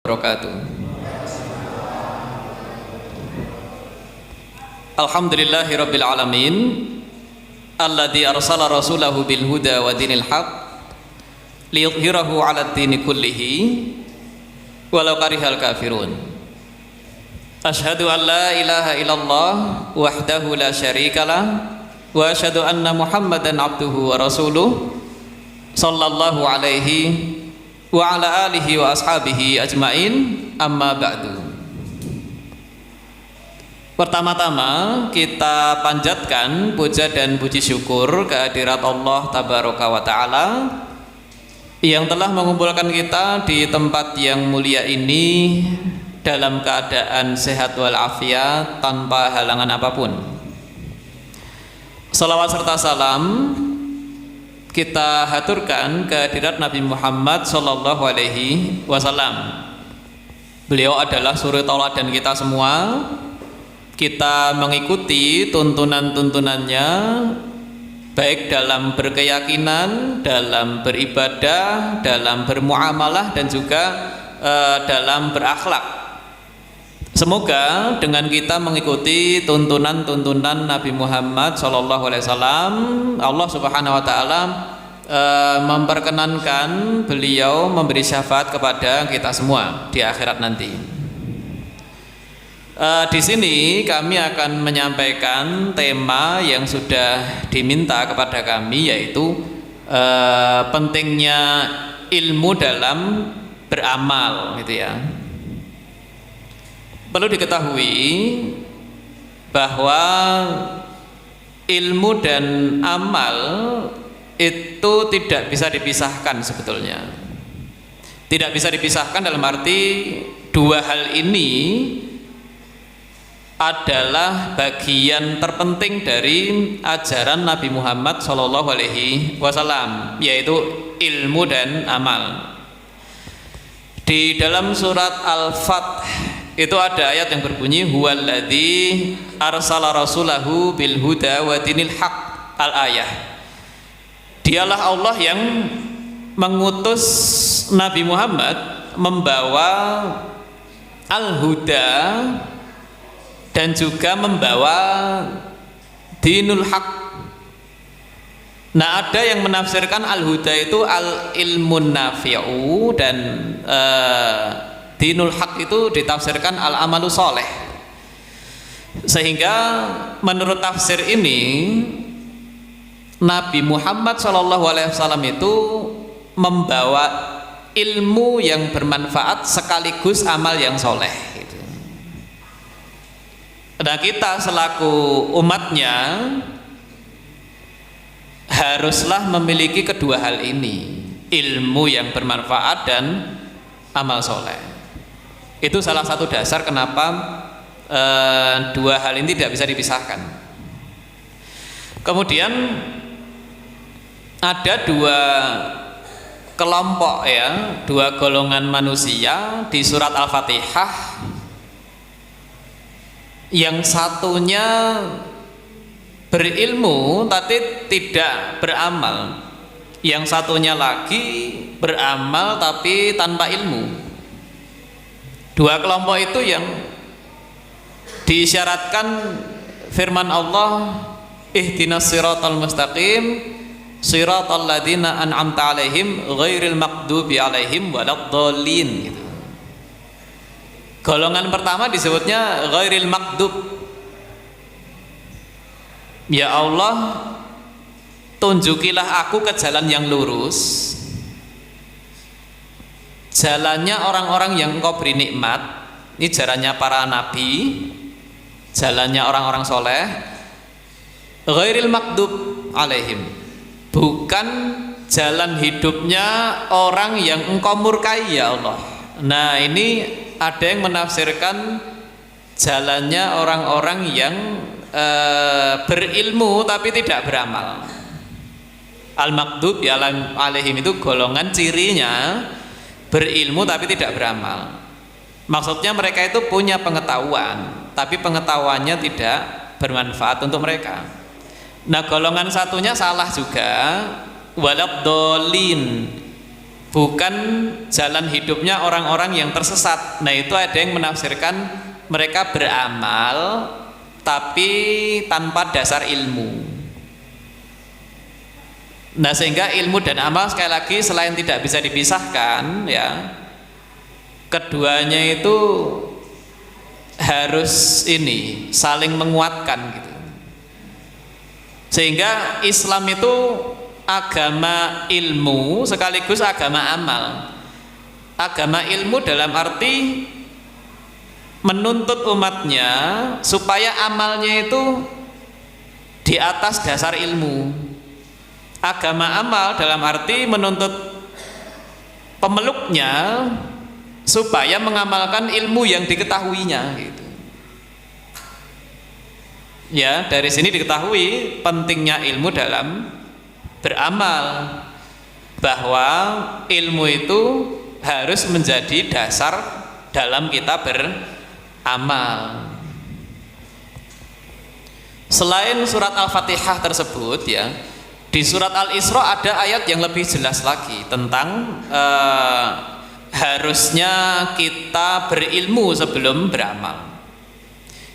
wabarakatuh. Alhamdulillahi rabbil alamin alladzi arsala rasulahu bil huda wa dinil haq liyudhhirahu 'alad dini kullihi walau karihal kafirun. Asyhadu an la ilaha illallah wahdahu la syarikalah wa asyhadu anna Muhammadan abduhu wa rasuluh sallallahu alaihi wa ala alihi wa ashabihi ajmain, amma ba'du. Pertama-tama kita panjatkan puja dan puji syukur kehadirat Allah tabaraka wa ta'ala yang telah mengumpulkan kita di tempat yang mulia ini dalam keadaan sehat walafiat tanpa halangan apapun. Salawat serta salam kita haturkan kehadirat Nabi Muhammad sallallahu alaihi wasallam. Beliau adalah suri tauladan kita semua. Kita mengikuti tuntunan-tuntunannya baik dalam berkeyakinan, dalam beribadah, dalam bermuamalah dan juga dalam berakhlak. Semoga dengan kita mengikuti tuntunan-tuntunan Nabi Muhammad sallallahu alaihi wasallam, Allah Subhanahu wa taala memperkenankan beliau memberi syafaat kepada kita semua di akhirat nanti. Di sini kami akan menyampaikan tema yang sudah diminta kepada kami, yaitu pentingnya ilmu dalam beramal, gitu ya. Perlu diketahui bahwa ilmu dan amal itu tidak bisa dipisahkan sebetulnya. Tidak bisa dipisahkan dalam arti dua hal ini adalah bagian terpenting dari ajaran Nabi Muhammad sallallahu alaihi wasallam, yaitu ilmu dan amal. Di dalam surat Al-Fath itu ada ayat yang berbunyi huwallazi arsala rasulahu bil huda wa dinil haq, al-ayah. Dialah Allah yang mengutus Nabi Muhammad membawa al-huda dan juga membawa dinul haq. Nah, ada yang menafsirkan al-huda itu al-ilmun nafi'u dan dinul haq itu ditafsirkan al-amalu soleh. Sehingga menurut tafsir ini Nabi Muhammad SAW itu membawa ilmu yang bermanfaat sekaligus amal yang soleh gitu. Nah, kita selaku umatnya haruslah memiliki kedua hal ini, ilmu yang bermanfaat dan amal soleh. Itu salah satu dasar kenapa dua hal ini tidak bisa dipisahkan. Kemudian ada dua kelompok ya, dua golongan manusia di surat Al-Fatihah. Yang satunya berilmu tapi tidak beramal. Yang satunya lagi beramal tapi tanpa ilmu. Dua kelompok itu yang diisyaratkan firman Allah, ihdinas siratal mustaqim siratal ladzina an'amta alaihim ghairil maghdubi alaihim waladdallin gitu. Golongan pertama disebutnya ghairil maghdub. Ya Allah, tunjukilah aku ke jalan yang lurus, jalannya orang-orang yang Engkau beri nikmat. Ini jalannya para nabi, jalannya orang-orang soleh. Ghairil maghdub alaihim, bukan jalan hidupnya orang yang Engkau murkai ya Allah. Nah, ini ada yang menafsirkan jalannya orang-orang yang berilmu tapi tidak beramal. Al-maghdub alaihim itu golongan cirinya berilmu tapi tidak beramal. Maksudnya mereka itu punya pengetahuan tapi pengetahuannya tidak bermanfaat untuk mereka. Nah, golongan satunya salah juga, waladdallin. bukan jalan hidupnya orang-orang yang tersesat. Nah, itu ada yang menafsirkan mereka beramal tapi tanpa dasar ilmu. Nah, sehingga ilmu dan amal sekali lagi selain tidak bisa dipisahkan ya, keduanya itu harus ini saling menguatkan gitu. Sehingga Islam itu agama ilmu sekaligus agama amal. Agama ilmu dalam arti menuntut umatnya supaya amalnya itu di atas dasar ilmu. Agama amal dalam arti menuntut pemeluknya supaya mengamalkan ilmu yang diketahuinya gitu. Ya, dari sini diketahui pentingnya ilmu dalam beramal, bahwa ilmu itu harus menjadi dasar dalam kita beramal. Selain surat Al-Fatihah tersebut ya, di surat Al-Isra ada ayat yang lebih jelas lagi tentang harusnya kita berilmu sebelum beramal.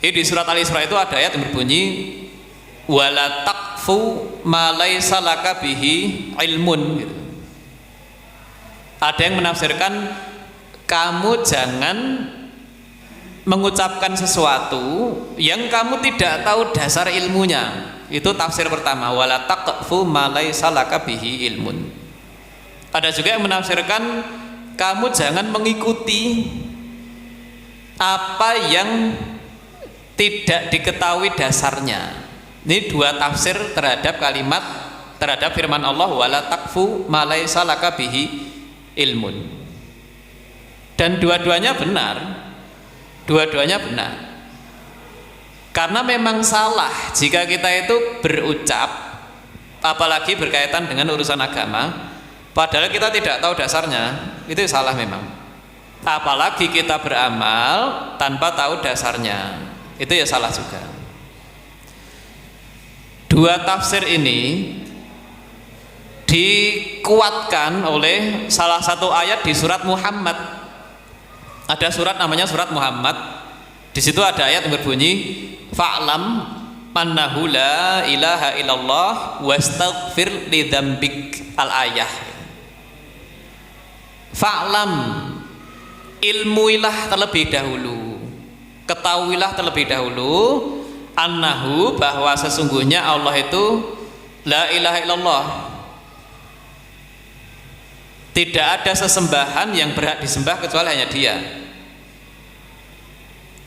Di surat Al-Isra itu ada ayat yang berbunyi wala taqfu ma laisa laka bihi ilmun gitu. Ada yang menafsirkan kamu jangan mengucapkan sesuatu yang kamu tidak tahu dasar ilmunya. Itu tafsir pertama, wala taqfu ma laisa laka bihi ilmun. Ada juga yang menafsirkan kamu jangan mengikuti apa yang tidak diketahui dasarnya. Ini dua tafsir terhadap kalimat, terhadap firman Allah wala taqfu ma laisa laka bihi ilmun. Dan dua-duanya benar. Dua-duanya benar. Karena memang salah jika kita itu berucap, apalagi berkaitan dengan urusan agama, padahal kita tidak tahu dasarnya, itu salah memang. Apalagi kita beramal tanpa tahu dasarnya, itu ya salah juga. Dua tafsir ini dikuatkan oleh salah satu ayat di surat Muhammad. Ada surat namanya surat Muhammad. Di situ ada ayat yang berbunyi fa'lam annahu la ilaha illallah wastaghfir li dzambik al-ayah. Fa'lam, ilmuilah terlebih dahulu, ketahuilah terlebih dahulu annahu, bahwa sesungguhnya Allah itu la ilaha illallah, tidak ada sesembahan yang berhak disembah kecuali hanya Dia.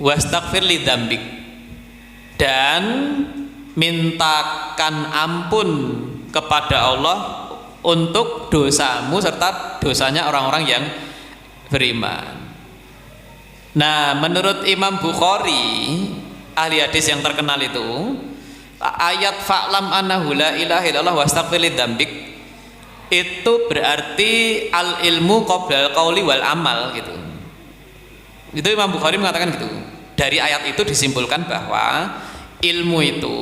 Wastaghfir li dzambik, dan mintakan ampun kepada Allah untuk dosamu serta dosanya orang-orang yang beriman. Nah, menurut Imam Bukhari, ahli hadis yang terkenal itu, ayat fa'lam annahu la ilaha illallah wastaghfir li dzambik itu berarti al ilmu qabla al qauli wal amal gitu. Itu Imam Bukhari mengatakan gitu. Dari ayat itu disimpulkan bahwa ilmu itu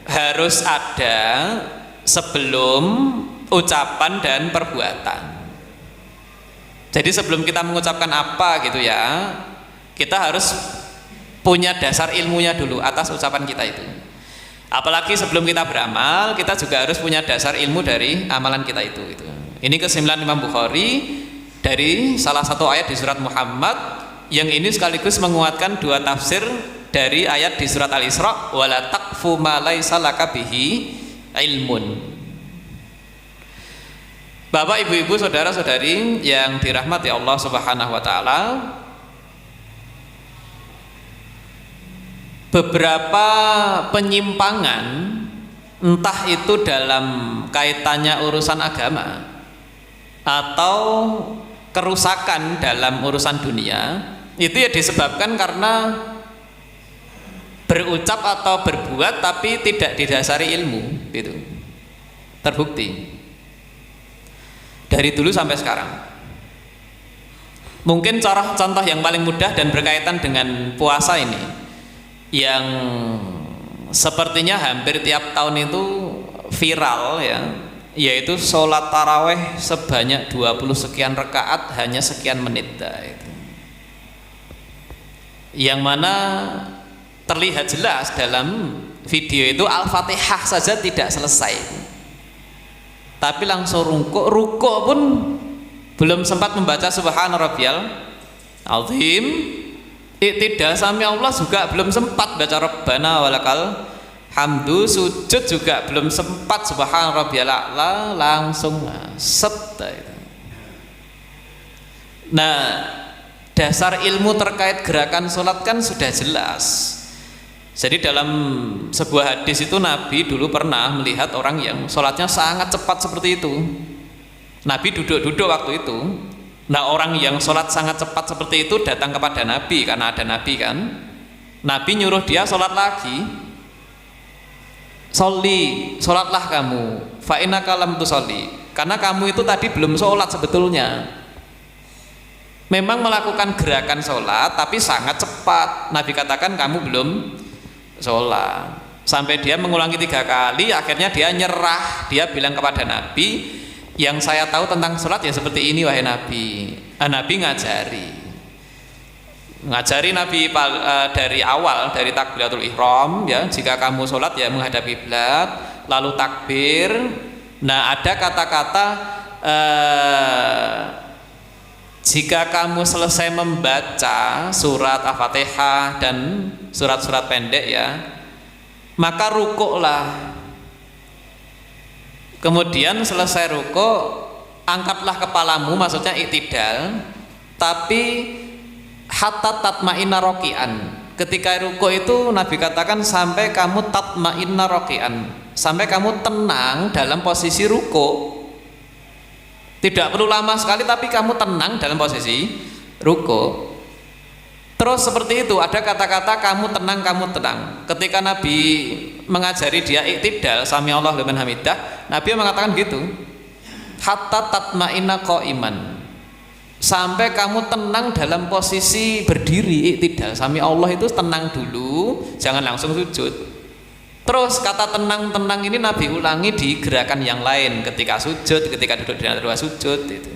harus ada sebelum ucapan dan perbuatan. Jadi sebelum kita mengucapkan apa gitu ya, kita harus punya dasar ilmunya dulu atas ucapan kita itu. Apalagi sebelum kita beramal, kita juga harus punya dasar ilmu dari amalan kita itu gitu. Ini kesimpulan Imam Bukhari dari salah satu ayat di surat Muhammad, yang ini sekaligus menguatkan dua tafsir dari ayat di surat Al-Isra wala taqfu ma laisa laka bihi ilmun. Bapak, ibu-ibu, saudara-saudari yang dirahmati Allah Subhanahu wa taala, beberapa penyimpangan entah itu dalam kaitannya urusan agama atau kerusakan dalam urusan dunia, itu ya disebabkan karena berucap atau berbuat tapi tidak didasari ilmu gitu. Terbukti dari dulu sampai sekarang. Mungkin contoh yang paling mudah dan berkaitan dengan puasa ini, yang sepertinya hampir tiap tahun itu viral ya, yaitu sholat taraweh sebanyak 20 sekian rakaat hanya sekian menit. Itu. Yang mana terlihat jelas dalam video itu Al-Fatihah saja tidak selesai, tapi langsung rukuk pun belum sempat membaca Subhana Rabbiyal Azim, iktidal sami Allah juga belum sempat baca Rabbana walakal hamdu, sujud juga belum sempat Subhana Rabbiyal A'la, langsung set. Nah, dasar ilmu terkait gerakan sholat kan sudah jelas. Jadi dalam sebuah hadis itu Nabi dulu pernah melihat orang yang sholatnya sangat cepat seperti itu. Nabi duduk-duduk waktu itu. Nah, orang yang sholat sangat cepat seperti itu datang kepada Nabi, karena ada Nabi kan. Nabi nyuruh dia sholat lagi. Sholatlah kamu, fa innaka lam tusolli, karena kamu itu tadi belum sholat sebetulnya. Memang melakukan gerakan sholat tapi sangat cepat. Nabi katakan kamu belum sholat. Sampai dia mengulangi 3 kali, akhirnya dia nyerah. Dia bilang kepada Nabi, yang saya tahu tentang sholat ya seperti ini wahai Nabi. Nabi ngajari Nabi dari awal, dari takbiratul ihram ya, jika kamu sholat ya menghadap kiblat, lalu takbir. Nah, ada kata-kata jika kamu selesai membaca surat Al-Fatihah dan surat-surat pendek ya, maka rukuklah. Kemudian selesai rukuk, angkatlah kepalamu, maksudnya iktidal, tapi hatta tatma'inna roki'an. Ketika rukuk itu Nabi katakan sampai kamu tatma'inna roki'an, sampai kamu tenang dalam posisi rukuk. Tidak perlu lama sekali, tapi kamu tenang dalam posisi rukuk. Terus seperti itu, ada kata-kata kamu tenang. Ketika Nabi mengajari dia iktidal sami Allah liman hamidah, Nabi mengatakan gitu, hatta tatma'inna qa'iman, sampai kamu tenang dalam posisi berdiri iktidal sami Allah itu tenang dulu, jangan langsung sujud. Terus kata tenang ini Nabi ulangi di gerakan yang lain, ketika sujud, ketika duduk di antara 2 sujud itu.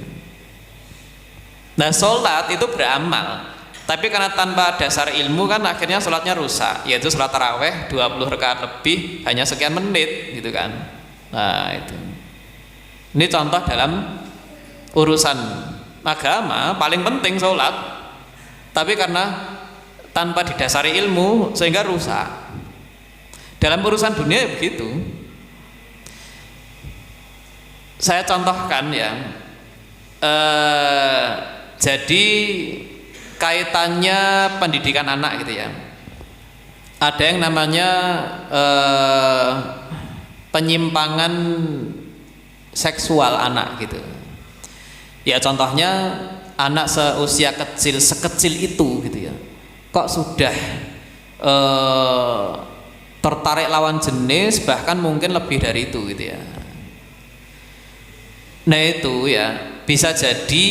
Nah, sholat itu beramal, tapi karena tanpa dasar ilmu kan akhirnya sholatnya rusak, yaitu sholat taraweh 20 rakaat lebih hanya sekian menit gitu kan. Nah, itu ini contoh dalam urusan agama paling penting sholat, tapi karena tanpa didasari ilmu sehingga rusak. Dalam urusan dunia ya begitu. Saya contohkan ya, jadi kaitannya pendidikan anak gitu ya. Ada yang namanya penyimpangan seksual anak gitu. Ya contohnya anak seusia kecil, sekecil itu gitu ya, kok sudah tertarik lawan jenis, bahkan mungkin lebih dari itu gitu ya. Nah itu ya bisa jadi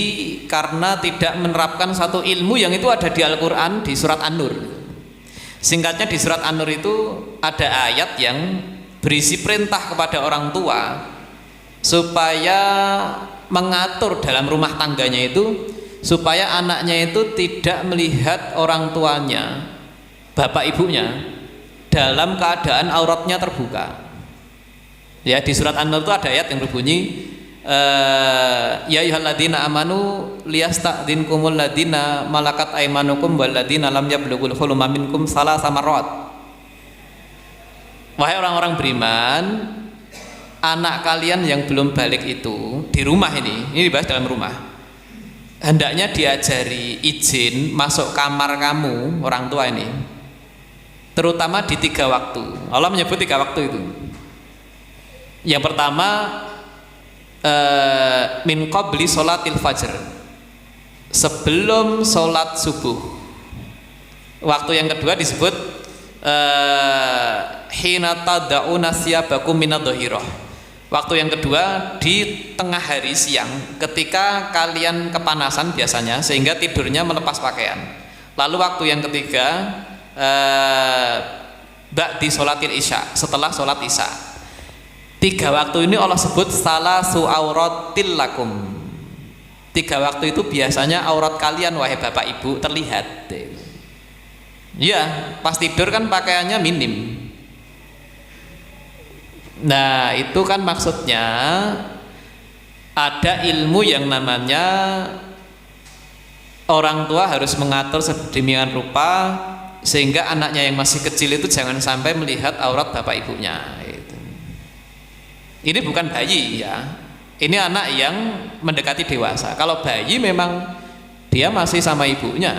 karena tidak menerapkan satu ilmu yang itu ada di Al-Quran, di surat An-Nur. Singkatnya di surat An-Nur itu ada ayat yang berisi perintah kepada orang tua supaya mengatur dalam rumah tangganya itu, supaya anaknya itu tidak melihat orang tuanya, bapak ibunya, dalam keadaan auratnya terbuka. Ya, di surat An-Nur itu ada ayat yang berbunyi ya ayyuhalladzina amanu liyasta'dinkumul ladzina malakat aymanukum wal ladzina lam yablughul huluma minkum salasa marrat. Wahai orang-orang beriman, anak kalian yang belum balik itu di rumah ini dibahas dalam rumah, hendaknya diajari izin masuk kamar kamu orang tua ini, terutama di 3 waktu. Allah menyebut 3 waktu itu. Yang pertama min qabli sholatil fajr, sebelum sholat subuh. Waktu yang kedua disebut hina tada'una siyabakum minadh-dhahirah. Waktu yang kedua di tengah hari siang, ketika kalian kepanasan biasanya sehingga tidurnya melepas pakaian. Lalu waktu yang ketiga ba'di sholatil isya, setelah sholat isya. 3 waktu ini Allah sebut salasu auratil lakum. 3 waktu itu biasanya aurat kalian wahai bapak ibu terlihat. Ya, pas tidur kan pakaiannya minim. Nah, itu kan maksudnya ada ilmu yang namanya orang tua harus mengatur sedemikian rupa sehingga anaknya yang masih kecil itu jangan sampai melihat aurat bapak ibunya. Ini bukan bayi ya. Ini anak yang mendekati dewasa. Kalau bayi memang dia masih sama ibunya,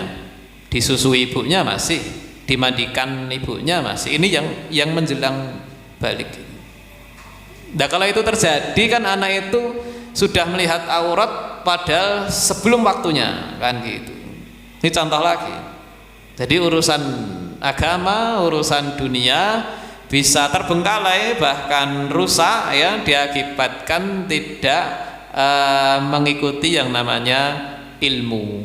disusui ibunya masih, dimandikan ibunya masih. Ini yang menjelang balik. Nah, kalau itu terjadi kan anak itu sudah melihat aurat padahal sebelum waktunya kan gitu. Ini contoh lagi. Jadi urusan agama, urusan dunia bisa terbengkalai bahkan rusak ya, diakibatkan tidak mengikuti yang namanya ilmu.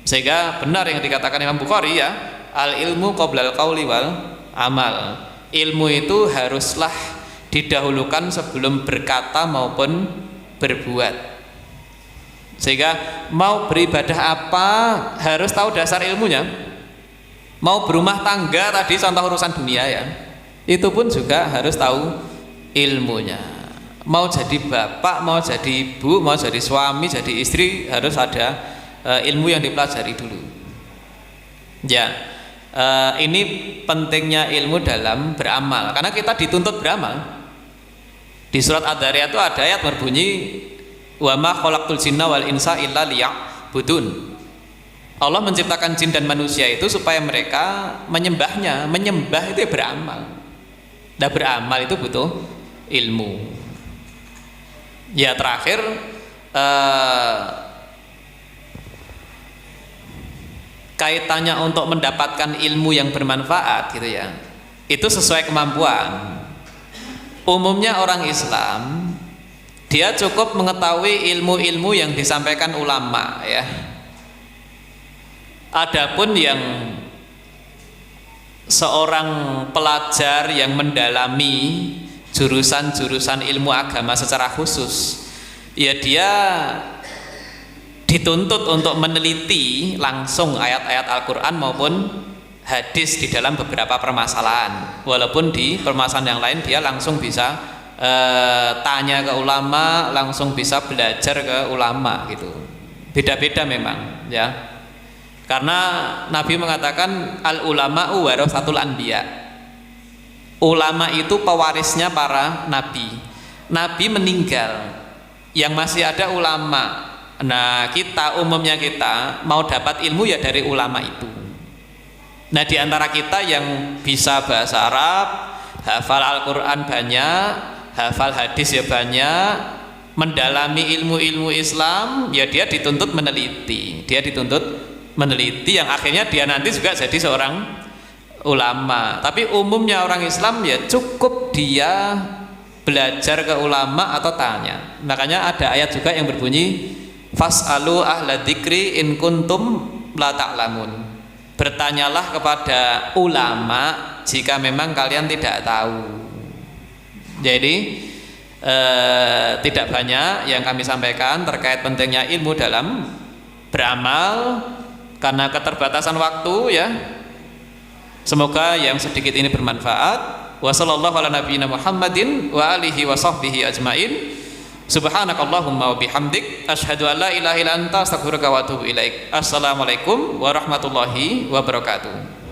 Sehingga benar yang dikatakan Imam Bukhari ya, al ilmu qoblal qauli wal amal. Ilmu itu haruslah didahulukan sebelum berkata maupun berbuat. Sehingga mau beribadah apa harus tahu dasar ilmunya. Mau berumah tangga tadi contoh urusan dunia ya, itu pun juga harus tahu ilmunya. Mau jadi bapak, mau jadi ibu, mau jadi suami, jadi istri harus ada ilmu yang dipelajari dulu. Ya, ini pentingnya ilmu dalam beramal, karena kita dituntut beramal. Di surat Ad-Dariyat itu ada ayat berbunyi wa ma khalaqtul jinna wal insa illa liya'budun. Allah menciptakan jin dan manusia itu supaya mereka menyembahnya. Menyembah itu ya beramal. Dan beramal itu butuh ilmu. Ya terakhir kaitannya untuk mendapatkan ilmu yang bermanfaat gitu ya, itu sesuai kemampuan. Umumnya orang Islam dia cukup mengetahui ilmu-ilmu yang disampaikan ulama ya. Adapun yang seorang pelajar yang mendalami jurusan-jurusan ilmu agama secara khusus, ya dia dituntut untuk meneliti langsung ayat-ayat Al-Quran maupun hadis di dalam beberapa permasalahan. Walaupun di permasalahan yang lain dia langsung bisa tanya ke ulama, langsung bisa belajar ke ulama gitu. Beda-beda memang ya. Karena Nabi mengatakan al ulama'u warasatul anbiya. Ulama itu pewarisnya para nabi. Nabi meninggal, yang masih ada ulama. Nah, kita umumnya kita mau dapat ilmu ya dari ulama itu. Nah, di antara kita yang bisa bahasa Arab, hafal Al-Qur'an banyak, hafal hadis ya banyak, mendalami ilmu-ilmu Islam, ya dia dituntut meneliti. Dia dituntut meneliti yang akhirnya dia nanti juga jadi seorang ulama. Tapi umumnya orang Islam ya cukup dia belajar ke ulama atau tanya. Makanya ada ayat juga yang berbunyi fas'alu ahla dzikri in kuntum la ta'lamun. Bertanyalah kepada ulama jika memang kalian tidak tahu. Jadi tidak banyak yang kami sampaikan terkait pentingnya ilmu dalam beramal karena keterbatasan waktu ya. Semoga yang sedikit ini bermanfaat. Wa sallallahu ala nabiyyina Muhammadin wa alihi wa sahbihi ajmain. Subhanakallahumma wa bihamdik asyhadu an la ilaha illa anta astaghfiruka wa atubu ilaik. Assalamualaikum warahmatullahi wabarakatuh.